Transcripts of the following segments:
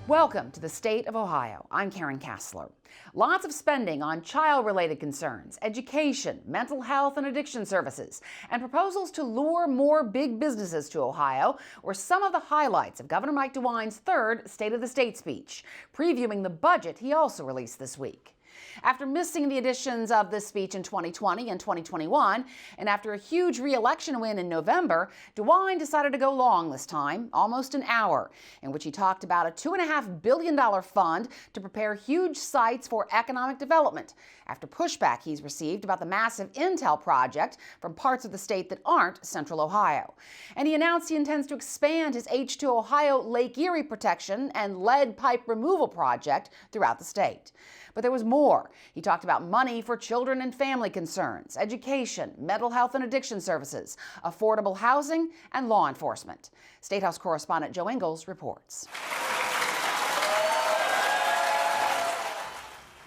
Welcome to the state of Ohio. I'm Karen Kassler. Lots of spending on child-related concerns, education, mental health and addiction services, and proposals to lure more big businesses to Ohio were some of the highlights of Governor Mike DeWine's third State of the State speech, previewing the budget he also released this week. After missing the editions of this speech in 2020 and 2021, and after a huge re-election win in November, DeWine decided to go long this time, almost an hour, in which he talked about a $2.5 billion fund to prepare huge sites for economic development, after pushback he's received about the massive Intel project from parts of the state that aren't Central Ohio. And he announced he intends to expand his H2Ohio Lake Erie protection and lead pipe removal project throughout the state. But there was more. He talked about money for children and family concerns, education, mental health and addiction services, affordable housing, and law enforcement. Statehouse correspondent Jo Ingles reports.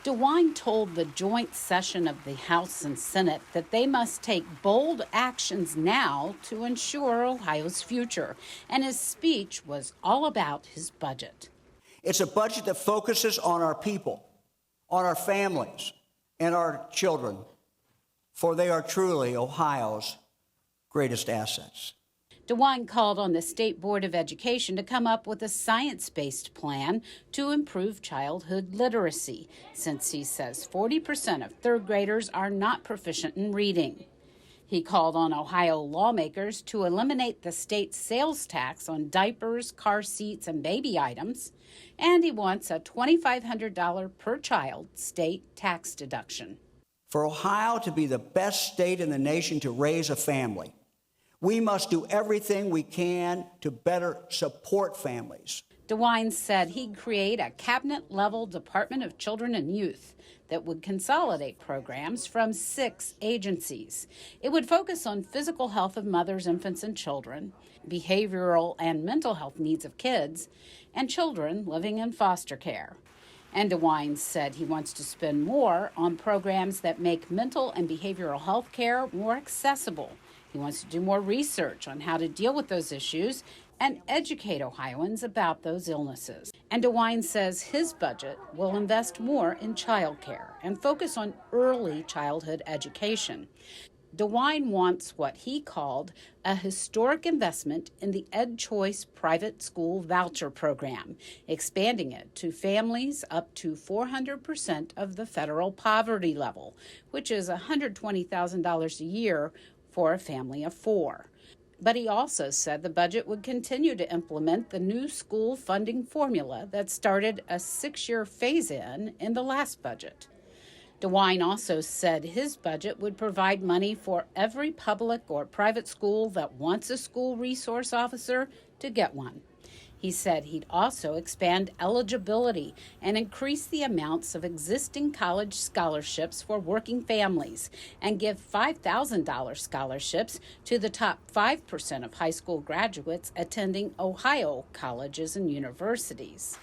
DeWine told the joint session of the House and Senate that they must take bold actions now to ensure Ohio's future, and his speech was all about his budget. It's a budget that focuses on our people, on our families, and our children, for they are truly Ohio's greatest assets. DeWine called on the State Board of Education to come up with a science-based plan to improve childhood literacy, since he says 40% of third graders are not proficient in reading. He called on Ohio lawmakers to eliminate the state's sales tax on diapers, car seats, and baby items, and he wants a $2,500 per child state tax deduction. For Ohio to be the best state in the nation to raise a family, we must do everything we can to better support families. DeWine said he'd create a cabinet-level Department of Children and Youth that would consolidate programs from 6 agencies. It would focus on physical health of mothers, infants, and children, behavioral and mental health needs of kids, and children living in foster care. And DeWine said he wants to spend more on programs that make mental and behavioral health care more accessible. He wants to do more research on how to deal with those issues and educate Ohioans about those illnesses. And DeWine says his budget will invest more in child care and focus on early childhood education. DeWine wants what he called a historic investment in the EdChoice private school voucher program, expanding it to families up to 400% of the federal poverty level, which is $120,000 a year for a family of 4. But he also said the budget would continue to implement the new school funding formula that started a 6-year phase-in the last budget. DeWine also said his budget would provide money for every public or private school that wants a school resource officer to get one. He said he'd also expand eligibility and increase the amounts of existing college scholarships for working families and give $5,000 scholarships to the top 5% of high school graduates attending Ohio colleges and universities.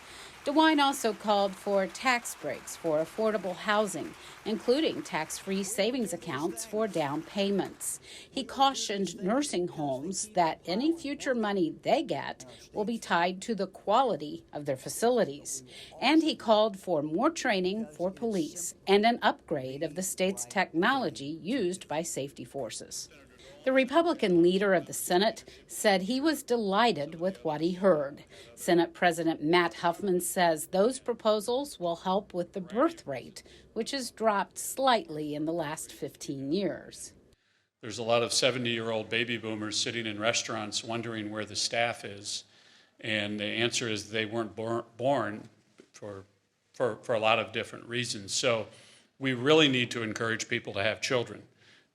DeWine also called for tax breaks for affordable housing, including tax-free savings accounts for down payments. He cautioned nursing homes that any future money they get will be tied to the quality of their facilities. And he called for more training for police and an upgrade of the state's technology used by safety forces. The Republican leader of the Senate said he was delighted with what he heard. Senate President Matt Huffman says those proposals will help with the birth rate, which has dropped slightly in the last 15 years. There's a lot of 70-year-old baby boomers sitting in restaurants wondering where the staff is. And the answer is they weren't born for a lot of different reasons. So we really need to encourage people to have children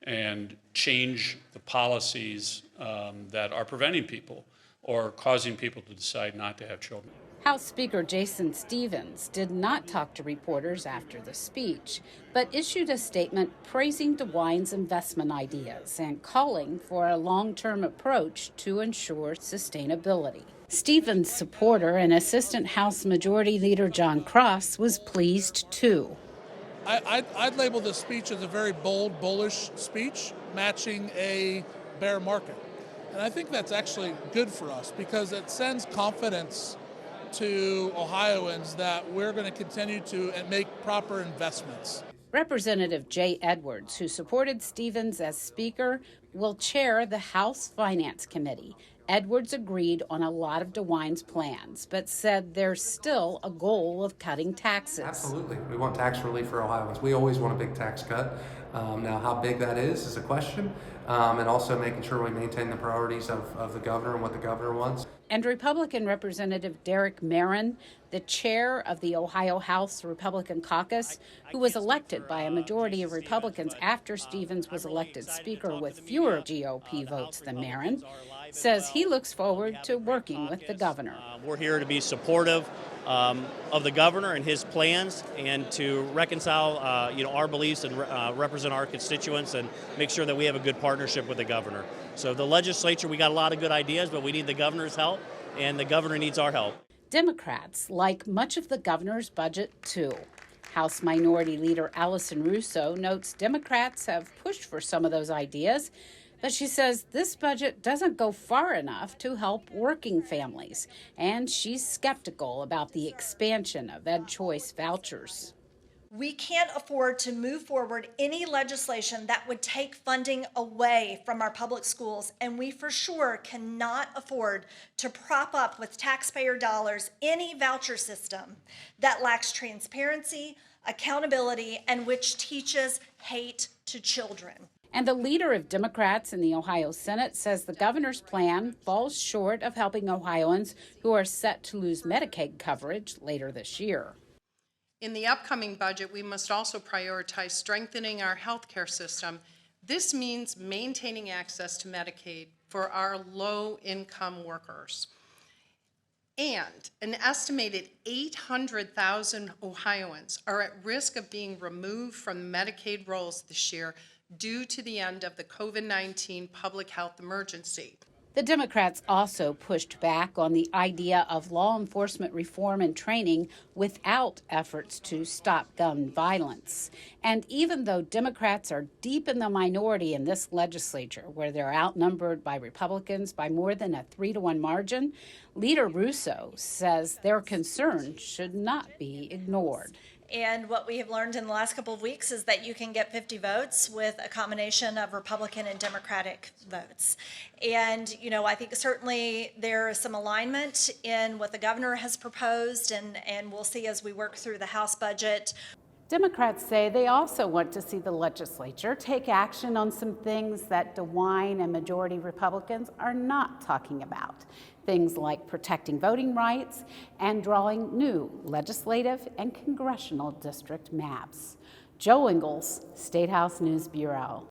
and change the policies that are preventing people or causing people to decide not to have children. House Speaker Jason Stevens did not talk to reporters after the speech, but issued a statement praising DeWine's investment ideas and calling for a long-term approach to ensure sustainability. Stevens' supporter and Assistant House Majority Leader John Cross was pleased, too. I'd label this speech as a very bold, bullish speech, matching a bear market. And I think that's actually good for us because it sends confidence to Ohioans that we're going to continue to make proper investments. Representative Jay Edwards, who supported Stevens as Speaker, will chair the House Finance Committee. Edwards agreed on a lot of DeWine's plans, but said there's still a goal of cutting taxes. Absolutely. We want tax relief for Ohioans. We always want a big tax cut. Now, how big that is a question, and also making sure we maintain the priorities of the governor and what the governor wants. And Republican Representative Derek Marin, the chair of the Ohio House Republican Caucus, who was elected by a majority of Republicans after Stevens was elected Speaker with fewer GOP votes than Marin, says he looks forward to working with the governor. We're here to be supportive of the governor and his plans, and to reconcile our beliefs and represent our constituents and make sure that we have a good partnership with the governor. So the legislature, we got a lot of good ideas, but we need the governor's help, and the governor needs our help. Democrats like much of the governor's budget, too. House Minority Leader Allison Russo notes Democrats have pushed for some of those ideas, but she says this budget doesn't go far enough to help working families, and she's skeptical about the expansion of EdChoice vouchers. We can't afford to move forward any legislation that would take funding away from our public schools, and we for sure cannot afford to prop up with taxpayer dollars any voucher system that lacks transparency, accountability, and which teaches hate to children. And the leader of Democrats in the Ohio Senate says the governor's plan falls short of helping Ohioans who are set to lose Medicaid coverage later this year. In the upcoming budget, we must also prioritize strengthening our healthcare system. This means maintaining access to Medicaid for our low-income workers. And an estimated 800,000 Ohioans are at risk of being removed from Medicaid rolls this year due to the end of the COVID-19 public health emergency. The Democrats also pushed back on the idea of law enforcement reform and training without efforts to stop gun violence. And even though Democrats are deep in the minority in this legislature, where they're outnumbered by Republicans by more than a 3-to-1 margin, Leader Russo says their concerns should not be ignored. And what we have learned in the last couple of weeks is that you can get 50 votes with a combination of Republican and Democratic votes. And, I think certainly there is some alignment in what the governor has proposed, and we'll see as we work through the House budget. Democrats say they also want to see the legislature take action on some things that DeWine and majority Republicans are not talking about. Things like protecting voting rights and drawing new legislative and congressional district maps. Jo Ingles, Statehouse News Bureau.